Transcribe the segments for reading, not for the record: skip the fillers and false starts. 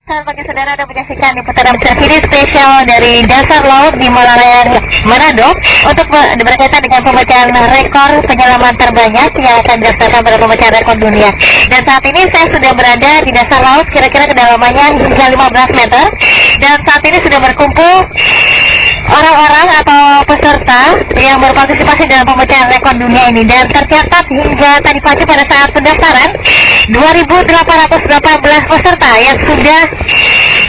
Selamat pagi saudara, Anda menyaksikan liputan video spesial dari dasar laut di Malaleng, Manado untuk berkaitan dengan pemecahan rekor penyelaman terbanyak yang akan didaftarkan pada pemecahan rekor dunia. Dan saat ini saya sudah berada di dasar laut, kira-kira kedalamannya hingga 15 meter. Dan saat ini sudah berkumpul orang-orang atau peserta yang berpartisipasi dalam pemecahan rekor dunia ini. Dan tercatat hingga tadi pagi pada saat pendaftaran 2.818 peserta yang sudah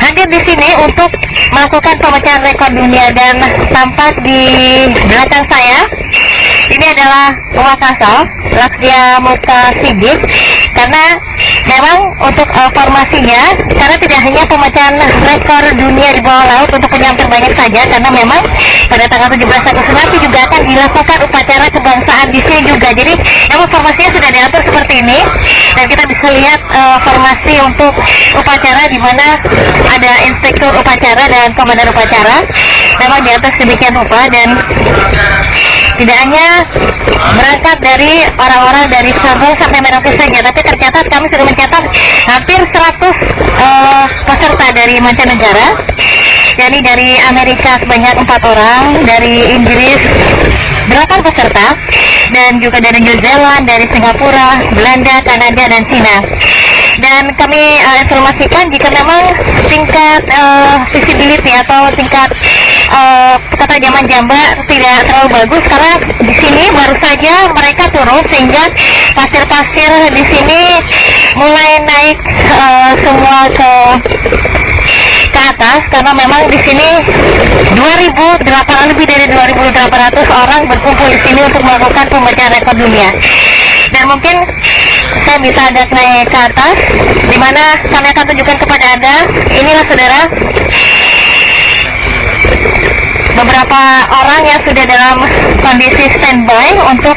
hadir di sini untuk melakukan pemecahan rekor dunia. Dan tampak di belakang saya ini adalah Wakasal Laksdia Muka Sigit, karena memang untuk formasinya, karena tidak hanya pemecahan rekor dunia di bawah laut untuk penyelam terbanyak saja, karena memang pada tanggal 17 Agustus nanti juga akan dilakukan upacara kebangsaan di sini juga. Jadi memang formasinya sudah diatur seperti ini, dan kita bisa lihat formasi untuk upacara di mana ada inspektur upacara dan komandan upacara memang diatur sedemikian rupa. Dan tidak hanya berangkat dari orang-orang dari Sabang sampai Merauke saja, tapi tercatat kami sudah mencatat hampir 100 peserta dari mancanegara, yakni dari Amerika sebanyak 4 orang, dari Inggris 8 peserta, dan juga dari New Zealand, dari Singapura, Belanda, Kanada, dan Cina. Dan kami informasikan jika memang tingkat visibility atau tingkat ketajaman jambak tidak terlalu bagus, karena di sini baru saja mereka turun, sehingga pasir-pasir di sini mulai naik semua ke atas, karena memang di sini lebih dari 2.800 orang berkumpul di sini untuk melakukan pemecahan rekor dunia. Dan mungkin saya bisa ada naik ke atas, di mana kami akan tunjukkan kepada Anda. Inilah saudara, beberapa orang yang sudah dalam kondisi standby untuk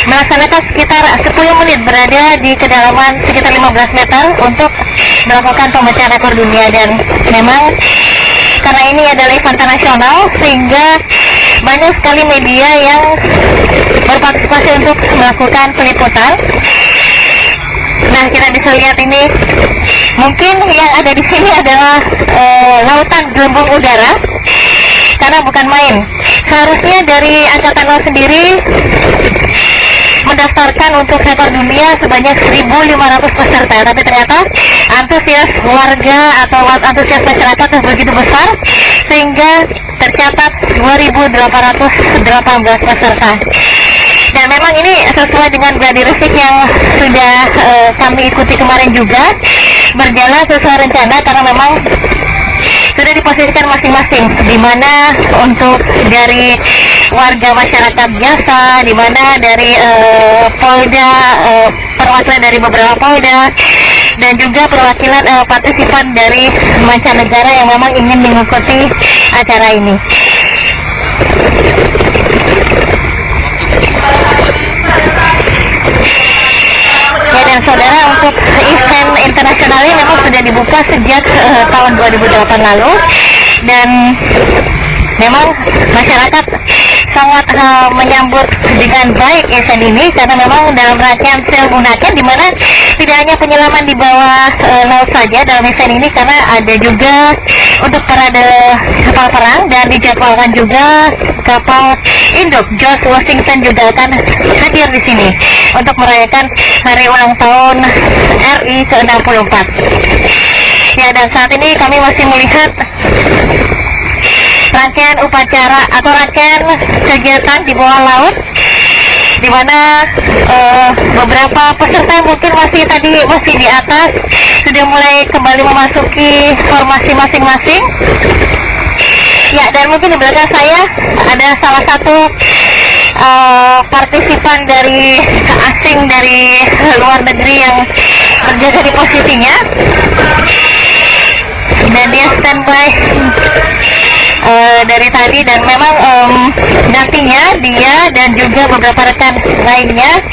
melaksanakan sekitar 10 menit berada di kedalaman sekitar 15 meter untuk melakukan pemecahan rekor dunia. Dan memang karena ini adalah event internasional, sehingga banyak sekali media yang berpartisipasi untuk melakukan peliputan. Nah, kita bisa lihat ini, mungkin yang ada di sini adalah lautan gelembung udara, karena bukan main. Seharusnya dari Angkatan Laut sendiri mendaftarkan untuk rekor dunia sebanyak 1.500 peserta, tapi ternyata antusias warga atau antusias masyarakat begitu besar sehingga tercatat 2.818 peserta. Dan memang ini sesuai dengan gladi resik yang sudah kami ikuti kemarin juga, berjalan sesuai rencana, karena memang sudah diposisikan masing-masing, di mana untuk dari warga masyarakat biasa, di mana dari Polda, perwakilan dari beberapa Polda, dan juga perwakilan partisipan dari mancanegara yang memang ingin mengikuti acara ini. Ya, dan saudara, untuk event internasional ini memang sudah dibuka sejak tahun 2008 lalu, dan memang masyarakat sangat menyambut dengan baik event ini, karena memang dalam rangkaian Sail Bunaken, di mana tidak hanya penyelaman di bawah laut saja dalam event ini, karena ada juga untuk parade kapal perang, dan dijadwalkan juga kapal induk George Washington juga akan hadir di sini untuk merayakan hari ulang tahun RI ke-64. Ya, dan saat ini kami masih melihat rangkaian upacara atau rangkaian kegiatan di bawah laut, di mana beberapa peserta mungkin masih di atas, sudah mulai kembali memasuki formasi masing-masing. Ya, dan mungkin di belakang saya ada salah satu partisipan dari asing dari luar negeri yang berjaga di posisinya, dan dia standby dari tadi. Dan memang nantinya dia dan juga beberapa rekan lainnya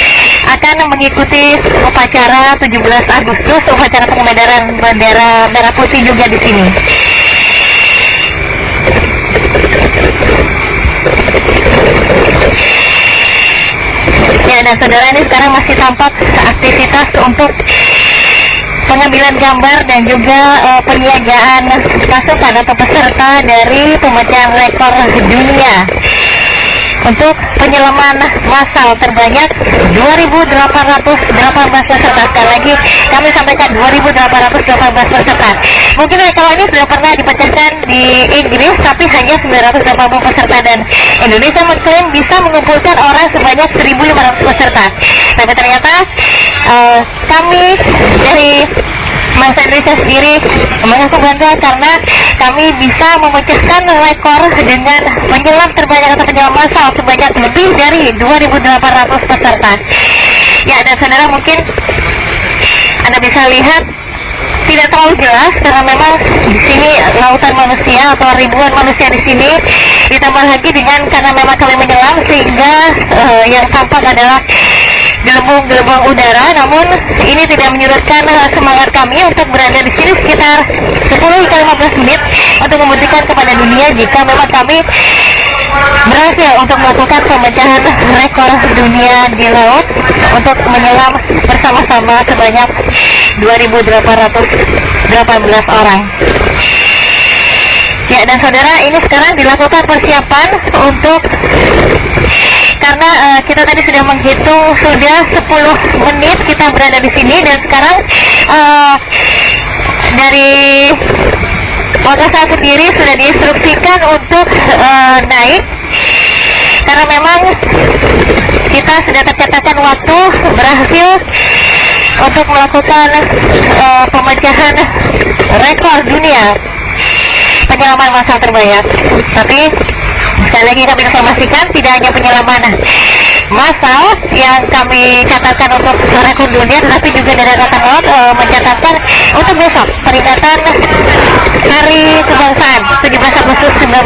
akan mengikuti upacara 17 Agustus, upacara pengibaran bendera merah putih juga di sini. Ya, dan saudara, ini sekarang masih tampak aktivitas untuk pengambilan gambar dan juga penyiagaan pasukan atau peserta dari pemecahan rekor dunia untuk penyelaman massal terbanyak 2.818 peserta. Sekali lagi kami sampaikan 2.818 peserta. Mungkin kalau ini sudah pernah dipecahkan di Inggris, tapi hanya 980 peserta, dan Indonesia mengklaim bisa mengumpulkan orang sebanyak 1.500 peserta. Tapi ternyata kami dari bangsa Indonesia sendiri mengaku bangga karena kami bisa memecahkan rekor dengan menyelam terbanyak atau penyelam massal sebanyak lebih dari 2.800 peserta. Ya, dan saudara, mungkin Anda bisa lihat tidak terlalu jelas karena memang di sini lautan manusia atau ribuan manusia di sini, ditambah lagi dengan karena memang kami menyelam sehingga yang tampak adalah gelembung-gelembung udara. Namun ini tidak menyurutkan semangat kami untuk berada di sini sekitar 10 hingga 15 menit untuk membuktikan kepada dunia jika memang kami berhasil untuk melakukan pemecahan rekor dunia di laut untuk menyelam bersama-sama sebanyak 2.818 orang. Ya, dan saudara, ini sekarang dilakukan persiapan untuk, karena kita tadi sudah menghitung sudah 10 menit kita berada di sini, dan sekarang dari Wakasa sendiri sudah diinstruksikan untuk naik karena memang kita sudah tercatatkan waktu berhasil untuk melakukan pemecahan rekor dunia penyelaman massal terbanyak. Tapi sekali lagi kami informasikan, tidak hanya penyelaman massal yang kami catatkan untuk rekor dunia, tetapi juga dari Angkatan Laut mencatatkan untuk besok peringatan Hari Kebangsaan 17 Agustus 19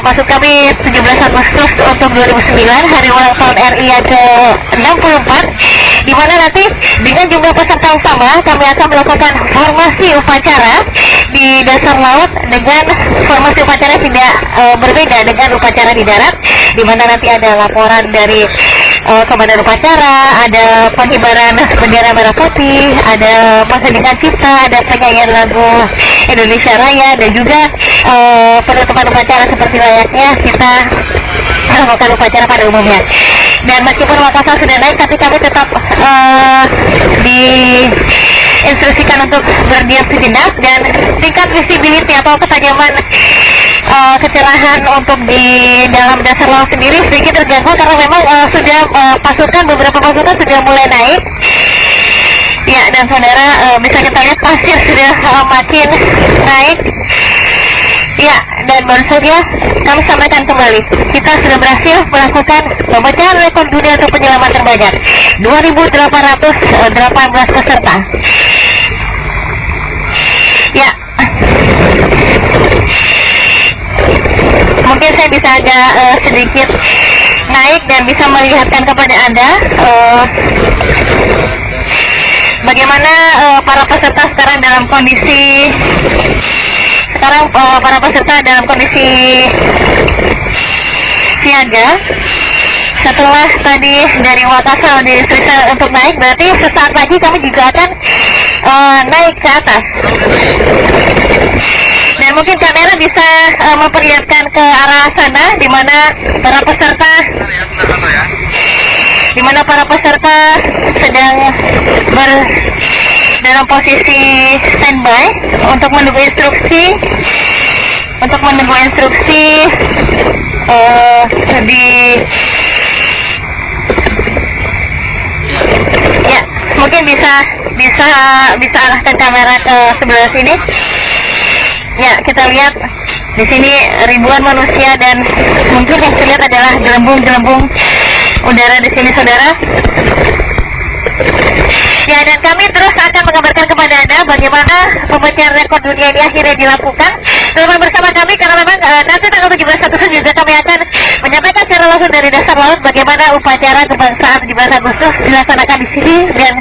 maksud kami 17 Agustus untuk 2009, hari ulang tahun RI yang ke-64, di mana nanti dengan jumlah peserta yang sama kami akan melakukan formasi upacara di dasar laut dengan formasi upacara tidak berbeda dengan upacara di darat, di mana nanti ada laporan dari komandan upacara, ada pengibaran bendera merah putih, ada penghadiran cipta, ada penyanyian lagu Indonesia Raya, dan juga penutupan upacara seperti layaknya kita melakukan upacara pada umumnya. Dan meskipun Makassar sudah naik, tapi kami tetap diinstruksikan untuk berdiam sejenak, dan tingkat visibility atau ketajaman kecerahan untuk di dalam dasar laut sendiri sedikit terganggu karena memang sudah beberapa pasukan sudah mulai naik. Ya, dan saudara bisa kita lihat pasir sudah makin naik. Ya, dan baru saja kami sampaikan kembali, kita sudah berhasil melakukan pemecahan rekor dunia untuk penyelaman terbanyak 2.818 peserta. Ya, mungkin saya bisa agak sedikit naik dan bisa melihatkan kepada Anda bagaimana para peserta sekarang dalam kondisi siaga. Setelah tadi dari Wakasa diinstruksikan untuk naik, berarti sesaat lagi kami juga akan naik ke atas. Dan mungkin kamera bisa memperlihatkan ke arah sana, di mana para peserta sedang dalam posisi standby untuk menunggu instruksi ya, mungkin bisa arahkan kamera ke sebelah sini. Ya, kita lihat di sini ribuan manusia, dan mungkin yang terlihat adalah gelembung-gelembung udara di sini, saudara. Ya, dan kami terus akan mengabarkan kepada Anda bagaimana pemecahan rekor dunia ini akhirnya dilakukan. Teman bersama kami, karena memang nanti tanggal 17 Agustus juga kami akan menyampaikan secara langsung dari dasar laut bagaimana upacara kebangsaan 17 Agustus dilaksanakan di sini dan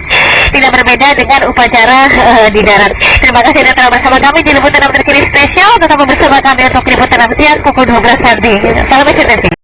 tidak berbeda dengan upacara di darat. Terima kasih sudah telah bersama kami di liputan terkini spesial. Tetap bersama kami untuk liputan siang pukul 12 nanti. Salam eksistensi.